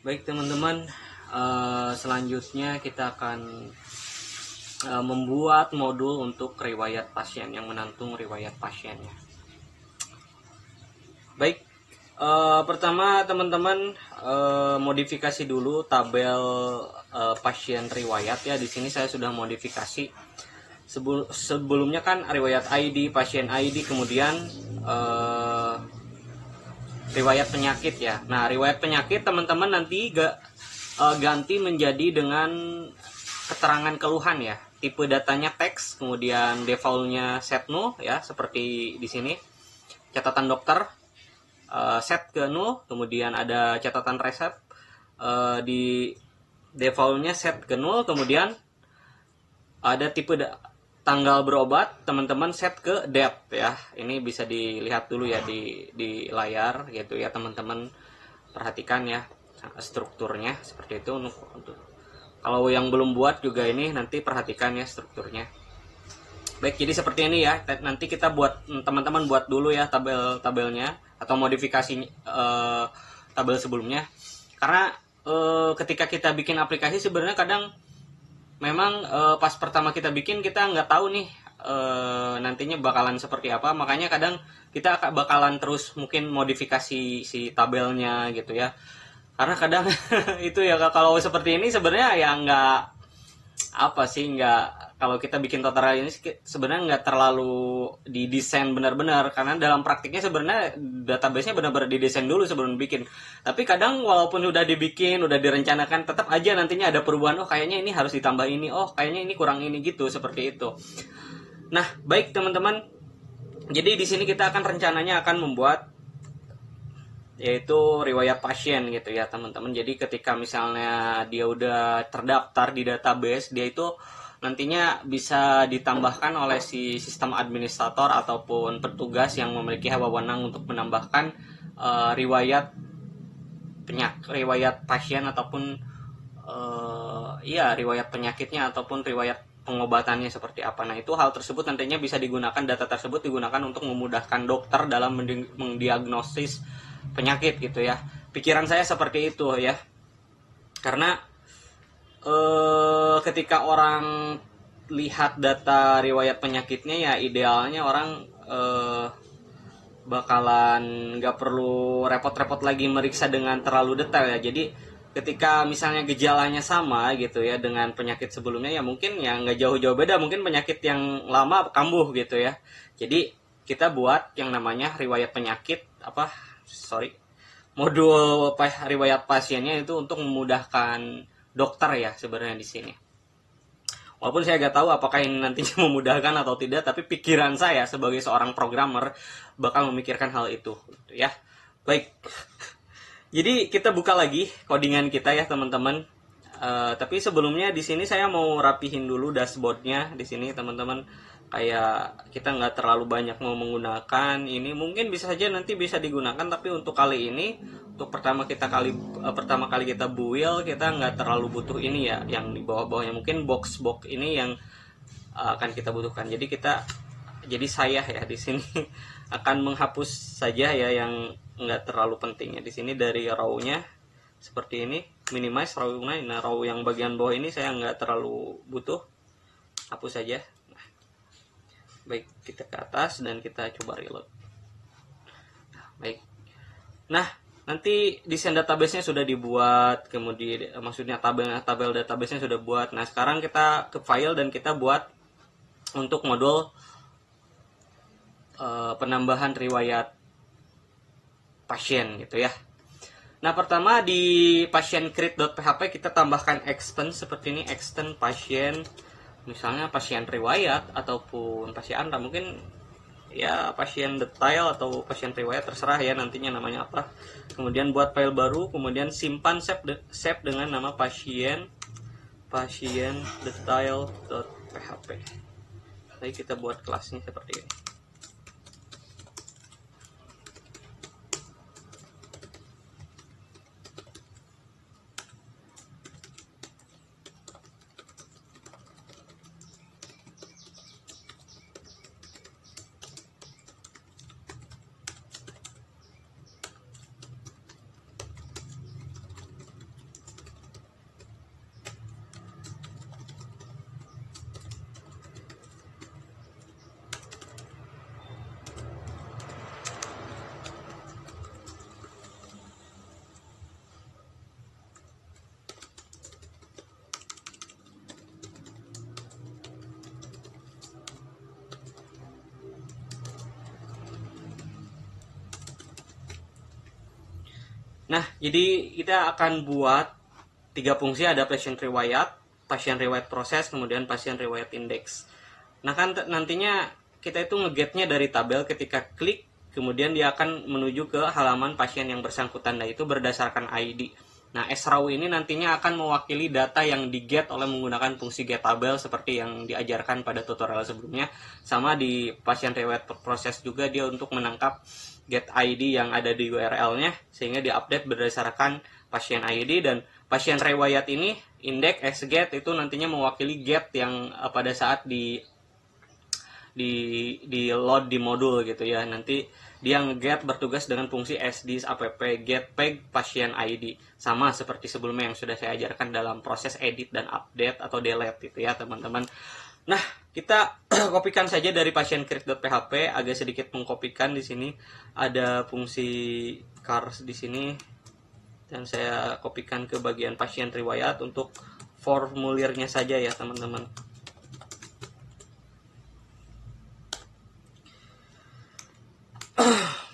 Baik teman-teman, selanjutnya kita akan membuat modul untuk riwayat pasien yang menantung riwayat pasiennya. Baik, pertama teman-teman modifikasi dulu tabel pasien riwayat ya. Di sini saya sudah modifikasi. Sebelumnya kan riwayat ID, pasien ID, kemudian riwayat penyakit ya. Nah, riwayat penyakit teman-teman nanti ganti menjadi dengan keterangan keluhan ya. Tipe datanya teks, kemudian defaultnya set null ya, seperti di sini. Catatan dokter set ke null, kemudian ada catatan resep di defaultnya set ke null, kemudian ada tipe tanggal berobat teman-teman set ke date ya. Ini bisa dilihat dulu ya di layar gitu ya teman-teman, perhatikan ya strukturnya seperti itu. Untuk kalau yang belum buat juga ini nanti perhatikan ya strukturnya. Baik, jadi seperti ini ya. Nanti kita buat, teman-teman buat dulu ya tabelnya atau modifikasi tabel sebelumnya. Karena ketika kita bikin aplikasi sebenarnya kadang memang pas pertama kita bikin kita nggak tahu nih nantinya bakalan seperti apa. Makanya kadang kita bakalan terus mungkin modifikasi si tabelnya gitu ya. Karena kadang itu ya, kalau seperti ini sebenarnya ya nggak apa sih, nggak, kalau kita bikin tutorial ini sebenarnya nggak terlalu didesain benar-benar, karena dalam praktiknya sebenarnya database-nya benar-benar didesain dulu sebelum bikin. Tapi kadang walaupun udah dibikin, udah direncanakan, tetap aja nantinya ada perubahan. Oh kayaknya ini harus ditambah ini, oh kayaknya ini kurang ini, gitu, seperti itu. Nah baik teman-teman, jadi di sini kita akan rencananya akan membuat yaitu riwayat pasien gitu ya teman-teman. Jadi ketika misalnya dia udah terdaftar di database, dia itu nantinya bisa ditambahkan oleh si sistem administrator ataupun petugas yang memiliki wewenang untuk menambahkan riwayat pasien ataupun riwayat penyakitnya ataupun riwayat pengobatannya seperti apa. Nah, itu hal tersebut nantinya bisa digunakan, data tersebut digunakan untuk memudahkan dokter dalam mendiagnosis penyakit gitu ya. Pikiran saya seperti itu ya. Karena ketika orang lihat data riwayat penyakitnya ya idealnya orang bakalan nggak perlu repot-repot lagi meriksa dengan terlalu detail ya. Jadi ketika misalnya gejalanya sama gitu ya dengan penyakit sebelumnya, ya mungkin ya nggak jauh-jauh beda, mungkin penyakit yang lama kambuh gitu ya. Jadi kita buat yang namanya riwayat penyakit modul riwayat pasiennya itu untuk memudahkan dokter ya sebenarnya di sini. Walaupun saya nggak tahu apakah ini nantinya memudahkan atau tidak, tapi pikiran saya sebagai seorang programmer bakal memikirkan hal itu ya. Baik, jadi kita buka lagi codingan kita ya teman-teman. Tapi sebelumnya di sini saya mau rapihin dulu dashboardnya di sini teman-teman. Kayak kita nggak terlalu banyak mau menggunakan ini, mungkin bisa saja nanti bisa digunakan, tapi untuk kali ini, untuk pertama kali kita build, kita nggak terlalu butuh ini ya, yang di bawah-bawahnya mungkin box ini yang akan kita butuhkan. Jadi saya ya di sini akan menghapus saja ya yang nggak terlalu penting ya. Di sini dari row-nya seperti ini, minimize row-nya. Nah, row yang bagian bawah ini saya nggak terlalu butuh, hapus saja. Nah, baik, kita ke atas dan kita coba reload. Nah, baik. Nah, nanti desain database-nya sudah dibuat, kemudian maksudnya tabel database-nya sudah buat. Nah, sekarang kita ke file dan kita buat untuk modul penambahan riwayat pasien gitu ya. Nah, pertama di pasien create.php kita tambahkan extend seperti ini, extend pasien, misalnya pasien riwayat ataupun pasien anda, mungkin ya pasien detail atau pasien riwayat, terserah ya nantinya namanya apa. Kemudian buat file baru, kemudian simpan save dengan nama pasien detail.php. Jadi kita buat kelasnya seperti ini. Nah, jadi kita akan buat 3 fungsi, ada pasien riwayat proses, kemudian pasien riwayat indeks. Nah kan nantinya kita itu ngegetnya dari tabel, ketika klik kemudian dia akan menuju ke halaman pasien yang bersangkutan, nah itu berdasarkan ID. Nah sRaw ini nantinya akan mewakili data yang di-get oleh menggunakan fungsi getTabel seperti yang diajarkan pada tutorial sebelumnya. Sama di pasien riwayat proses juga dia untuk menangkap get ID yang ada di URL-nya sehingga diupdate berdasarkan pasien ID, dan pasien riwayat ini index get itu nantinya mewakili get yang pada saat di load di modul gitu ya. Nanti dia nge-get bertugas dengan fungsi sdis app get peg pasien ID, sama seperti sebelumnya yang sudah saya ajarkan dalam proses edit dan update atau delete gitu ya teman-teman. Nah, kita kopikan saja dari pasien create.php, agak sedikit mengkopikan. Di sini ada fungsi cars di sini, dan saya kopikan ke bagian pasien riwayat untuk formulirnya saja ya teman-teman.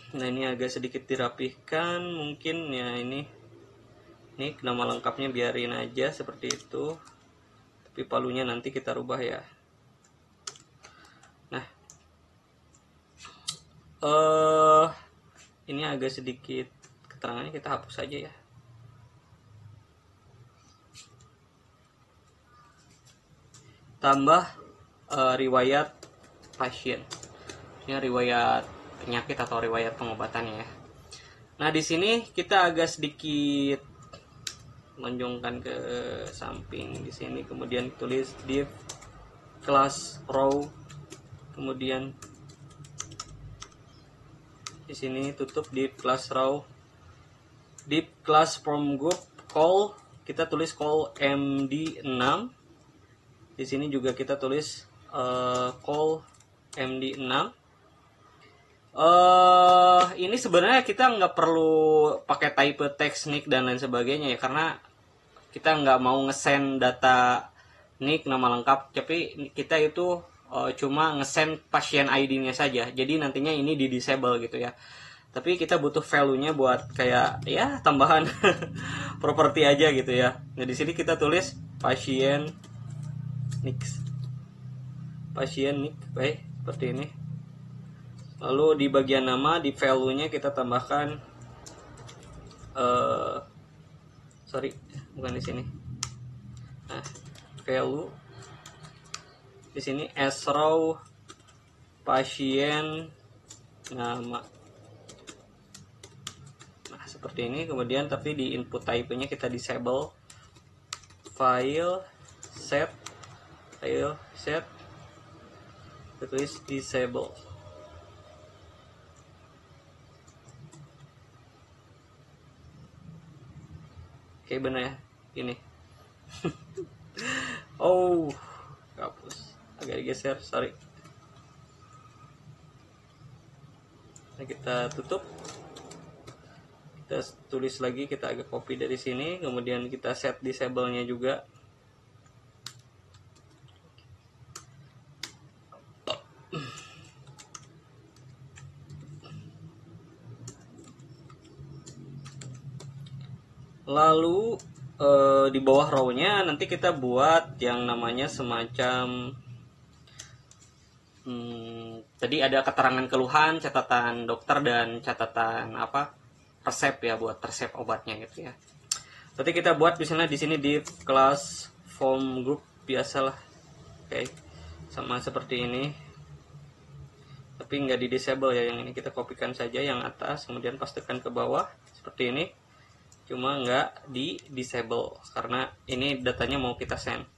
Nah ini agak sedikit dirapihkan mungkin ya, ini nama lengkapnya biarin aja seperti itu, tapi palunya nanti kita rubah ya. Nah ini agak sedikit keterangannya kita hapus saja ya. Tambah riwayat pasien, ini riwayat penyakit atau riwayat pengobatannya ya. Nah di sini kita agak sedikit lonjongkan ke samping di sini, kemudian tulis div class row, kemudian di sini tutup div class row, div class from group call, kita tulis call md6. Di sini juga kita tulis call md6. Ini sebenarnya kita nggak perlu pakai type text nick dan lain sebagainya ya, karena kita nggak mau ngesend data nick nama lengkap, tapi kita itu cuma ngesend pasien ID-nya saja. Jadi nantinya ini di disable gitu ya. Tapi kita butuh value-nya buat kayak ya tambahan properti aja gitu ya. Nah di sini kita tulis pasien nick, baik seperti ini. Lalu di bagian nama, di value-nya kita tambahkan bukan di sini. Nah, value di sini sRaw pasien nama. Nah, seperti ini. Kemudian tapi di input type-nya kita disable file set tulis disable. Oke bener ya ini. Oh hapus, agak digeser, sorry. Nah, kita tutup, kita tulis lagi, kita agak copy dari sini, kemudian kita set disable nya juga. Lalu di bawah row-nya nanti kita buat yang namanya semacam tadi ada keterangan keluhan, catatan dokter, dan catatan resep ya, buat resep obatnya gitu ya. Nanti kita buat misalnya di sini di kelas form group biasalah, oke, sama seperti ini. Tapi nggak di disable ya, yang ini kita kopikan saja yang atas, kemudian pastekan ke bawah seperti ini. Cuma nggak di disable karena ini datanya mau kita send.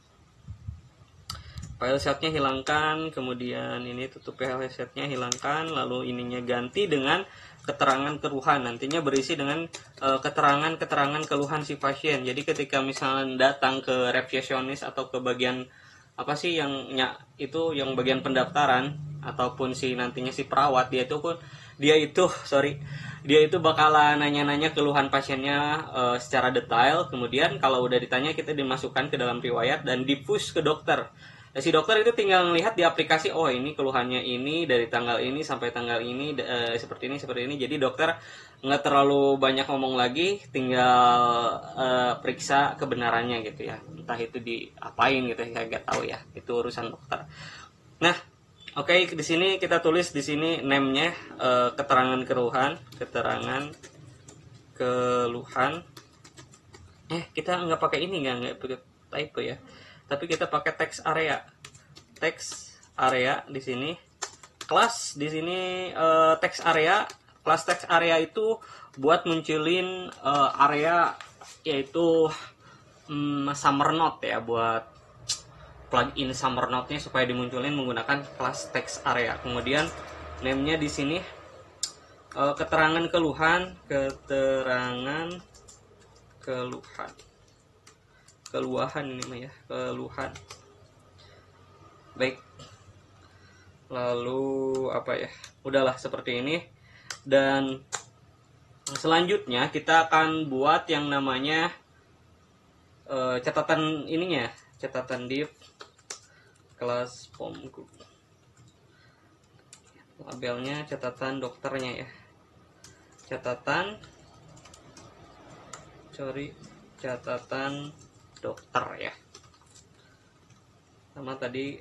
File setnya hilangkan, kemudian ini tutup file setnya hilangkan, lalu ininya ganti dengan keterangan keluhan. Nantinya berisi dengan keterangan keluhan si pasien. Jadi ketika misalnya datang ke resepsionis atau ke bagian yang bagian pendaftaran ataupun nantinya si perawat, dia itu bakalan nanya-nanya keluhan pasiennya secara detail. Kemudian kalau udah ditanya, kita dimasukkan ke dalam riwayat dan di-push ke dokter. Nah, si dokter itu tinggal melihat di aplikasi, oh ini keluhannya ini dari tanggal ini sampai tanggal ini seperti ini. Jadi dokter nggak terlalu banyak ngomong lagi, tinggal periksa kebenarannya gitu ya. Entah itu diapain gitu, saya nggak tahu ya. Itu urusan dokter. Nah, oke, di sini kita tulis di sini name-nya, keterangan keluhan. Kita nggak pakai ini, nggak pakai type ya. Tapi kita pakai text area di sini. Kelas di sini text area. Kelas text area itu buat munculin area, yaitu summer note ya, buat plugin summer note-nya supaya dimunculin menggunakan kelas text area. Kemudian name-nya di sini keterangan keluhan. Keluhan ini mah ya, keluhan. Baik. Lalu apa ya? Udahlah seperti ini. Dan selanjutnya kita akan buat yang namanya catatan ininya, catatan div kelas form group. Labelnya catatan dokternya ya. Catatan dokter ya. Sama tadi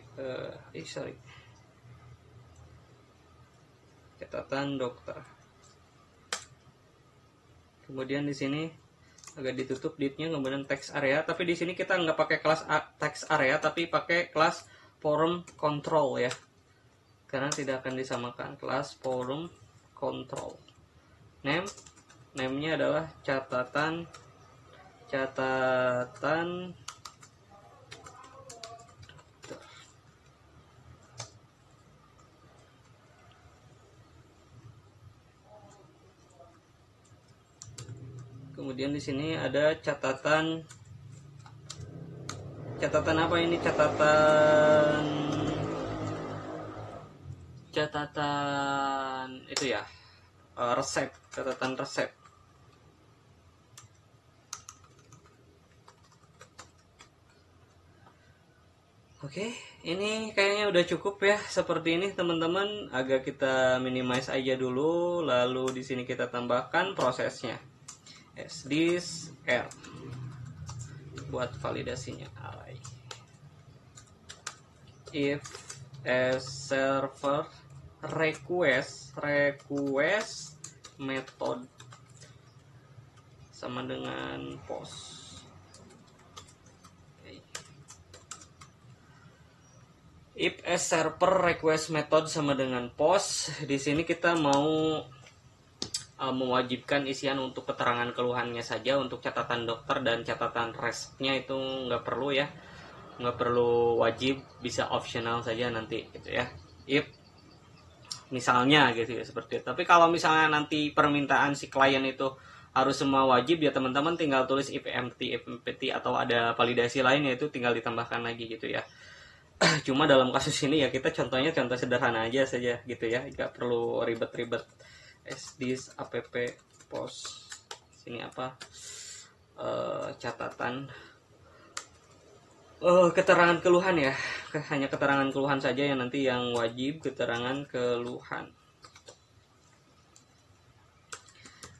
catatan dokter. Kemudian di sini agak ditutup div-nya, kemudian text area. Tapi di sini kita nggak pakai kelas text area, tapi pakai kelas form control ya. Karena tidak akan disamakan. Kelas form control. Name-nya adalah catatan kemudian di sini ada catatan apa ini, catatan itu ya, resep, catatan resep. Oke, ini kayaknya udah cukup ya. Seperti ini teman-teman, agak kita minimize aja dulu, lalu di sini kita tambahkan prosesnya. This R buat validasinya. If a server request method sama dengan post. If a server request method sama dengan post, di sini kita mau mewajibkan isian untuk keterangan keluhannya saja. Untuk catatan dokter dan catatan resepnya itu nggak perlu ya, nggak perlu wajib, bisa optional saja nanti gitu ya. If misalnya gitu ya, seperti itu. Tapi kalau misalnya nanti permintaan si klien itu harus semua wajib ya, teman-teman tinggal tulis if empty atau ada validasi lain, yaitu tinggal ditambahkan lagi gitu ya. Cuma dalam kasus ini ya kita contoh sederhana aja saja gitu ya, nggak perlu ribet-ribet. Sdis app post sini apa, catatan keterangan keluhan ya, hanya keterangan keluhan saja yang nanti yang wajib, keterangan keluhan.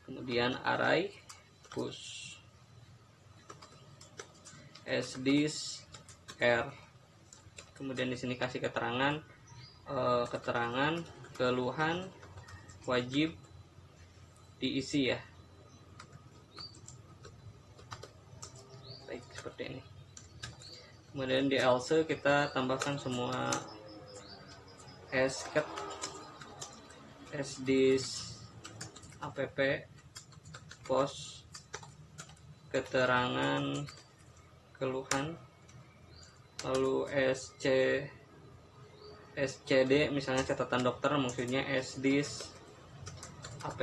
Kemudian array push sdis r. Kemudian di sini kasih keterangan keluhan wajib diisi ya. Baik, seperti ini. Kemudian di else kita tambahkan semua scat sdis app post keterangan keluhan, lalu scd misalnya catatan dokter, maksudnya sdis app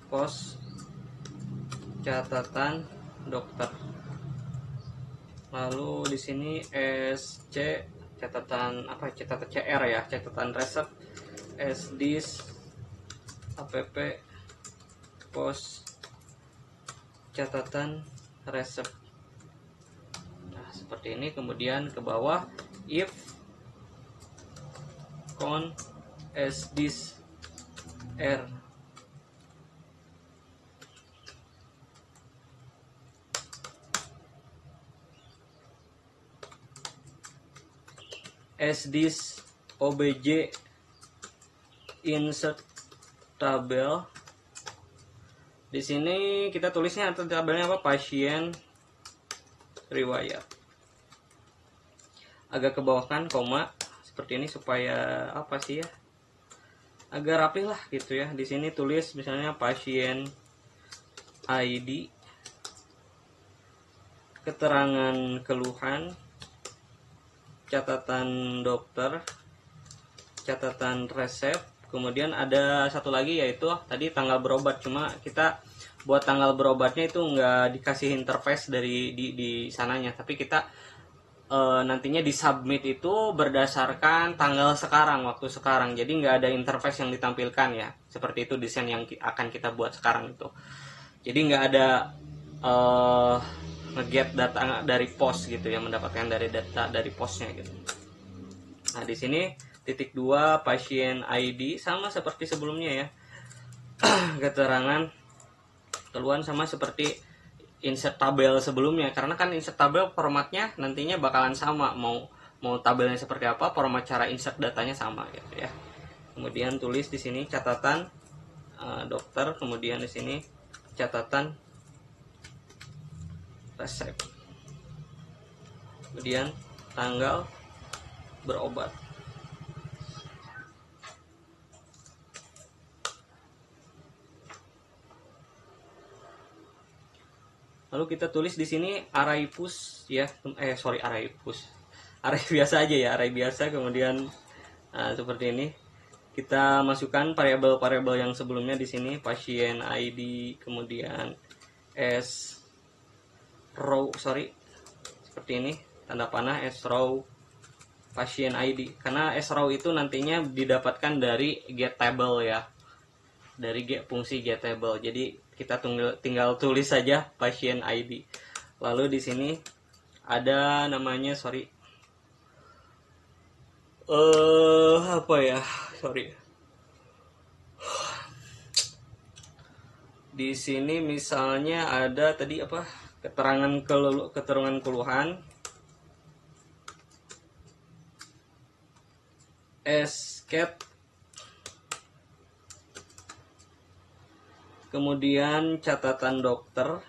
post catatan dokter. Lalu di sini sc catatan apa, catatan cr ya, catatan resep, sdis app post catatan resep. Nah, seperti ini. Kemudian ke bawah if count as this R as this OBJ insert tabel. Di sini kita tulisnya atau tabelnya apa? Pasien riwayat. Agak ke bawah kan koma seperti ini supaya apa sih ya? Agak rapi lah gitu ya. Di sini tulis misalnya pasien ID, keterangan keluhan, catatan dokter, catatan resep, kemudian ada satu lagi yaitu tadi tanggal berobat. Cuma kita buat tanggal berobatnya itu nggak dikasih interface dari di sananya, tapi kita nantinya disubmit itu berdasarkan tanggal sekarang, waktu sekarang. Jadi nggak ada interface yang ditampilkan ya. Seperti itu desain yang akan kita buat sekarang itu. Jadi nggak ada nge-get data dari pos gitu ya, mendapatkan dari data dari posnya gitu. Nah di sini titik 2 pasien ID sama seperti sebelumnya ya. Keterangan keluhan sama seperti insert tabel sebelumnya, karena kan insert tabel formatnya nantinya bakalan sama, mau tabelnya seperti apa, format cara insert datanya sama gitu ya. Kemudian tulis di sini catatan dokter, kemudian di sini catatan resep, kemudian tanggal berobat. Lalu kita tulis di sini array push ya, array push, array biasa aja ya, array biasa. Kemudian seperti ini kita masukkan variabel-variabel yang sebelumnya di sini, pasien ID, kemudian s row seperti ini tanda panah s row pasien ID, karena s row itu nantinya didapatkan dari get table ya, dari fungsi get table. Jadi kita tinggal tulis saja pasien ID. Lalu di sini ada namanya di sini misalnya ada tadi apa, keterangan keluhan, escape, kemudian catatan dokter,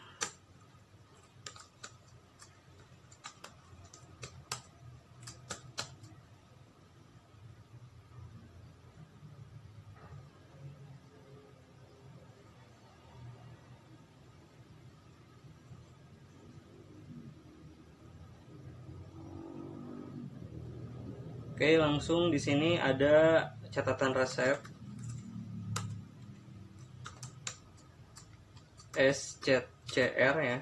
oke. Langsung di sini ada catatan resep, SCR ya,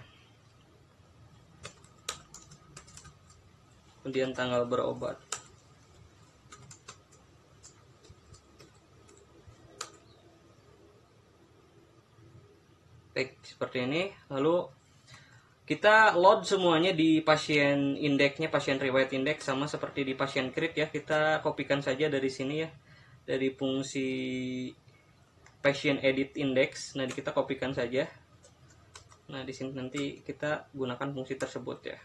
kemudian tanggal berobat. Baik, seperti ini. Lalu kita load semuanya di pasien indeksnya, pasien riwayat indeks, sama seperti di pasien crit ya. Kita kopikan saja dari sini ya, dari fungsi pasien edit index. Nah, kita kopikan saja. Nah, di sini nanti kita gunakan fungsi tersebut ya.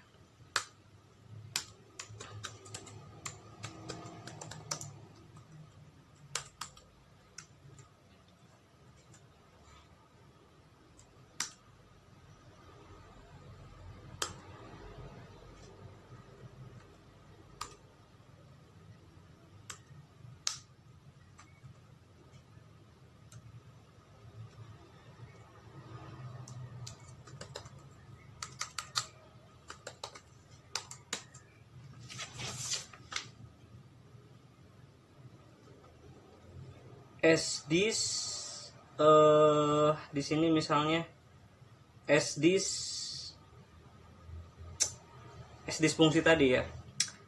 Sdis di sini misalnya sdis fungsi tadi ya.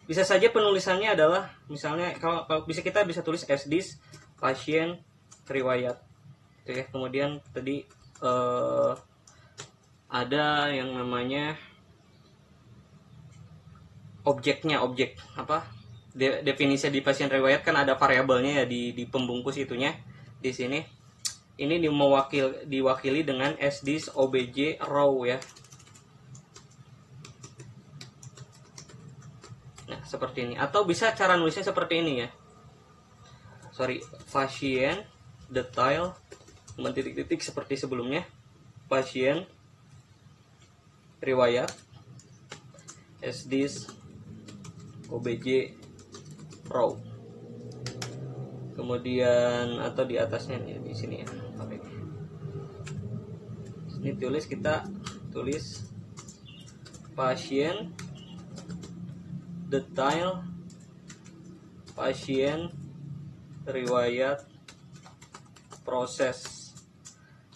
Bisa saja penulisannya adalah misalnya kalau kita bisa tulis sdis pasien riwayat gitu ya. Kemudian tadi ada yang namanya objeknya, objek apa, definisi di pasien riwayat kan ada variabelnya ya di pembungkus itunya. Di sini ini diwakili dengan SDIS OBJ row ya. Nah, seperti ini. Atau bisa cara nulisnya seperti ini ya. Sorry, pasien detail titik-titik seperti sebelumnya. Pasien riwayat SDIS OBJ row. Kemudian atau di atasnya nih, di sini ya. Oke. Ini kita tulis pasien detail pasien riwayat proses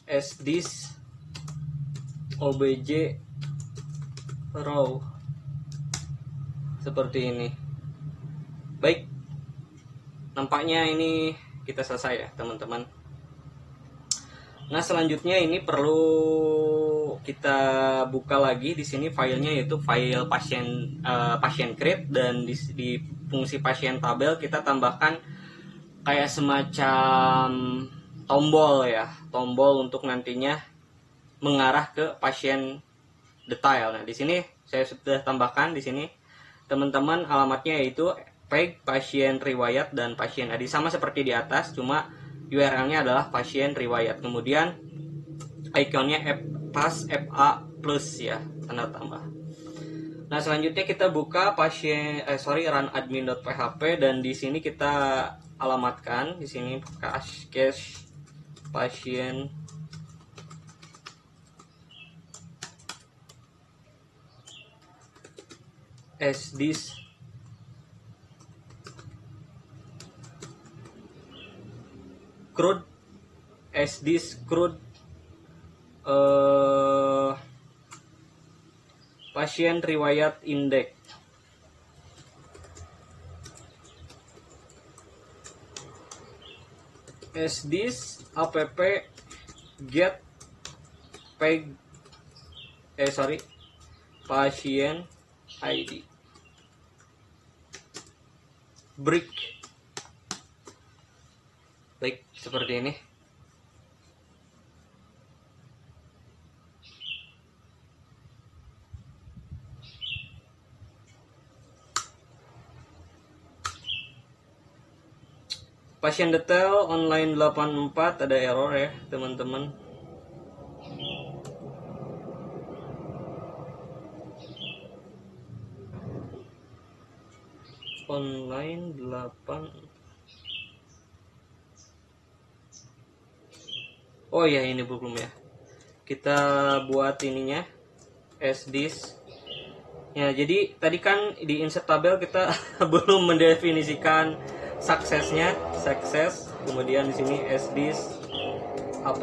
SDIS OBJ row seperti ini. Baik, nampaknya ini kita selesai ya teman-teman. Nah, selanjutnya ini perlu kita buka lagi di sini filenya, yaitu file pasien create, dan di fungsi pasien tabel kita tambahkan kayak semacam tombol ya, tombol untuk nantinya mengarah ke pasien detail. Nah, di sini saya sudah tambahkan di sini teman-teman alamatnya, yaitu PEG pasien riwayat dan pasien ID, sama seperti di atas, cuma URL-nya adalah pasien riwayat. Kemudian ikonnya pas FA plus ya, tanda tambah. Nah, selanjutnya kita buka run admin.php, dan di sini kita alamatkan di sini cache pasien SDIS CRUD SDIS CRUD pasien riwayat index. SDIS app get peg pasien ID break. Baik, seperti ini. Pasien detail online 84 ada error ya teman-teman. Online 8. Oh ya, ini belum ya. Kita buat ininya SDIS. Ya, jadi tadi kan di insert tabel kita belum mendefinisikan suksesnya, sukses. Kemudian di sini SDIS app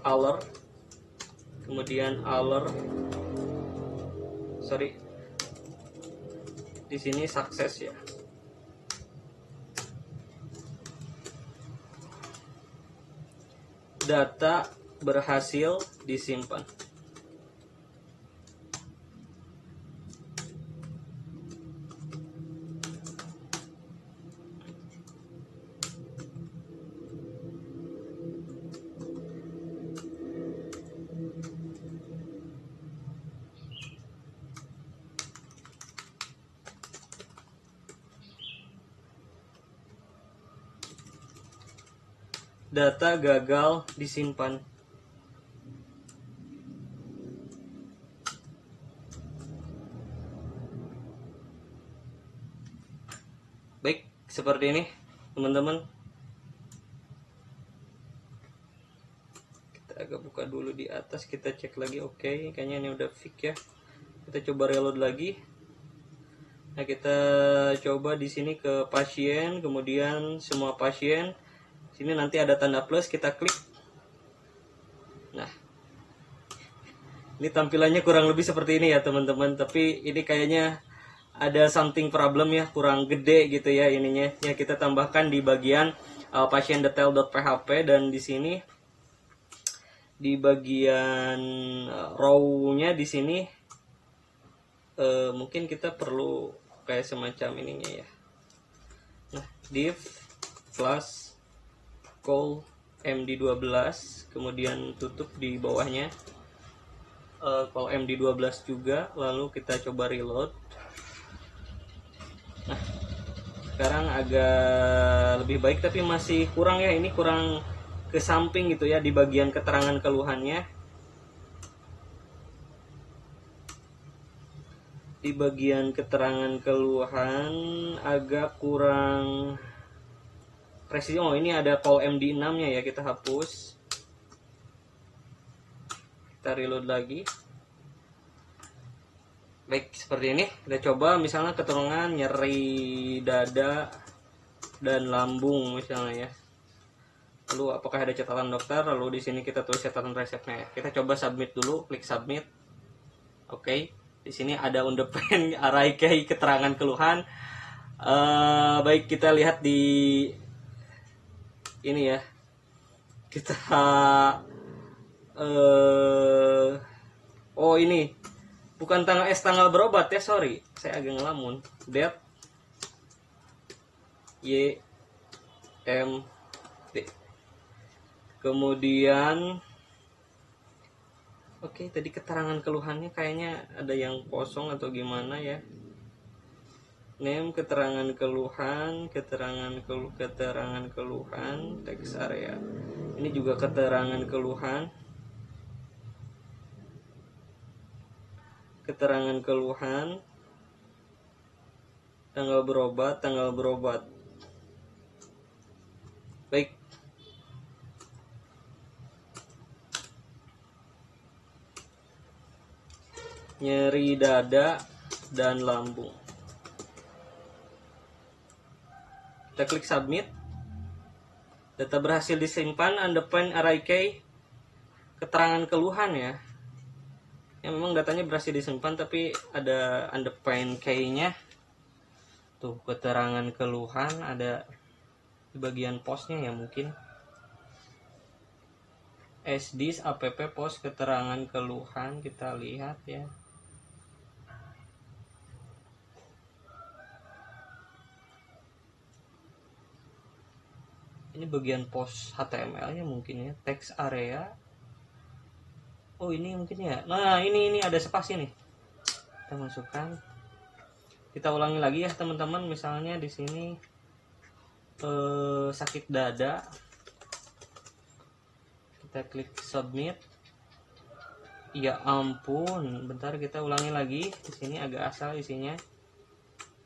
alert. Kemudian alert. Di sini sukses ya. Data berhasil disimpan. Data gagal disimpan. Baik, seperti ini teman-teman. Kita agak buka dulu di atas, kita cek lagi. Oke, kayaknya ini udah fix ya. Kita coba reload lagi. Nah, kita coba di sini ke pasien, kemudian semua pasien. Sini nanti ada tanda plus, kita klik. Nah, ini tampilannya kurang lebih seperti ini ya teman-teman. Tapi ini kayaknya ada something problem ya, kurang gede gitu ya ininya. Ya, kita tambahkan di bagian pasien detail.php, dan di sini di bagian row-nya di sini mungkin kita perlu kayak semacam ininya ya. Nah, div plus call md12, kemudian tutup di bawahnya call md12 juga, lalu kita coba reload. Nah, sekarang agak lebih baik, tapi masih kurang ya, ini kurang ke samping gitu ya di bagian keterangan keluhannya. Di bagian keterangan keluhan agak kurang presisi. Oh, ini ada call MD6 nya ya, kita hapus. Kita reload lagi. Baik, seperti ini. Kita coba misalnya keterangan nyeri dada dan lambung misalnya ya. Lalu apakah ada catatan dokter? Lalu di sini kita tulis catatan resepnya ya. Kita coba submit dulu, klik submit. Oke. Di sini ada on the pen RIK keterangan keluhan. Baik, kita lihat di ini ya. Kita oh ini bukan tanggal berobat ya, sorry, saya agak ngelamun. Date YMT. Kemudian oke, tadi keterangan keluhannya kayaknya ada yang kosong atau gimana ya. Name, keterangan keluhan, keterangan keluhan, teks area. Ini juga keterangan keluhan. Keterangan keluhan. Tanggal berobat. Baik. Nyeri dada dan lambung. Kita klik submit. Data berhasil disimpan, undefined RIK keterangan keluhan ya. Ya memang datanya berhasil disimpan, tapi ada undefined key-nya. Tuh, keterangan keluhan ada di bagian posnya ya mungkin. SDIS app pos keterangan keluhan, kita lihat ya. Ini bagian post HTML-nya mungkin ya, text area. Oh, ini mungkin ya. Nah, ini ada spasi nih. Kita masukkan. Kita ulangi lagi ya, teman-teman. Misalnya di sini sakit dada. Kita klik submit. Ya ampun, bentar kita ulangi lagi. Di sini agak asal isinya.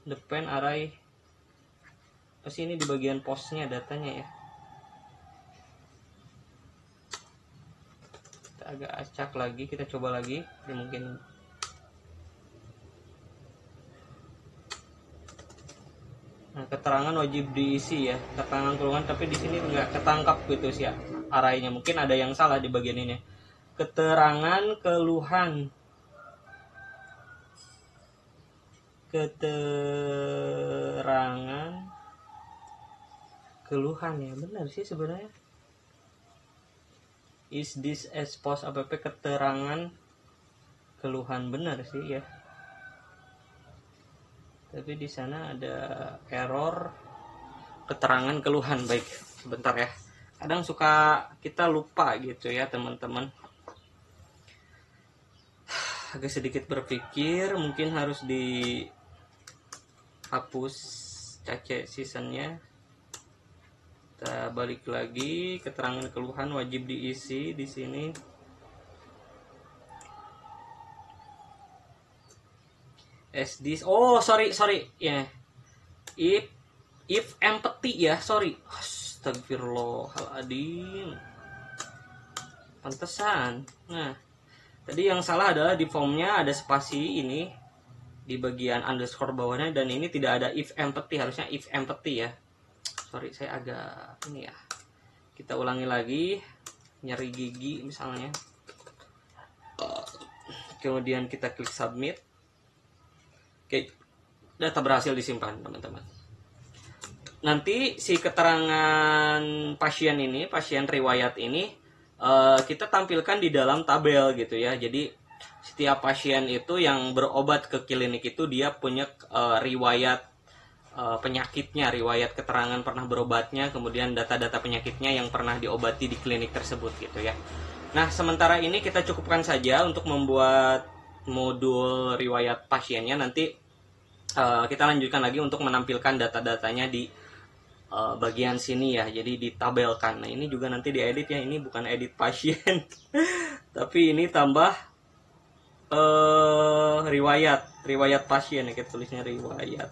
Depend array. Pasti ini di bagian postnya datanya ya. Agak acak lagi, kita coba lagi. Ini mungkin nah, keterangan wajib diisi ya, keterangan keluhan, tapi di sini nggak ketangkap gitu sih ya arahnya. Mungkin ada yang salah di bagian ini. Keterangan keluhan. Keterangan keluhan ya, benar sih sebenarnya. Is this as post app keterangan keluhan, benar sih ya. Tapi di sana ada error keterangan keluhan. Baik, sebentar ya. Kadang suka kita lupa gitu ya teman-teman. Agak sedikit berpikir, mungkin harus dihapus cache seasonnya. Kita balik lagi, keterangan keluhan wajib diisi di sini. SD. Oh, sorry ya. Yeah. If empathy ya, sorry. Astagfirullahaladzim. Pantesan. Nah, tadi yang salah adalah di formnya ada spasi ini di bagian underscore bawahnya, dan ini tidak ada if empathy, harusnya if empathy ya. Sorry, saya agak ini ya. Kita ulangi lagi. Nyeri gigi misalnya. Kemudian kita klik submit. Oke, data berhasil disimpan teman-teman. Nanti si keterangan pasien riwayat ini kita tampilkan di dalam tabel gitu ya. Jadi setiap pasien itu yang berobat ke klinik itu dia punya riwayat penyakitnya, riwayat keterangan pernah berobatnya, kemudian data-data penyakitnya yang pernah diobati di klinik tersebut gitu ya. Nah, sementara ini kita cukupkan saja untuk membuat modul riwayat pasiennya. Nanti kita lanjutkan lagi untuk menampilkan data-datanya di bagian sini ya, jadi ditabelkan. Nah, ini juga nanti diedit ya, ini bukan edit pasien tapi ini tambah riwayat pasien ya, kita tulisnya riwayat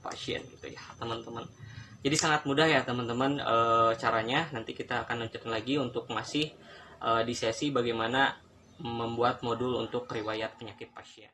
pasien gitu ya teman-teman. Jadi sangat mudah ya teman-teman caranya. Nanti kita akan lanjutkan lagi untuk masih di sesi bagaimana membuat modul untuk riwayat penyakit pasien.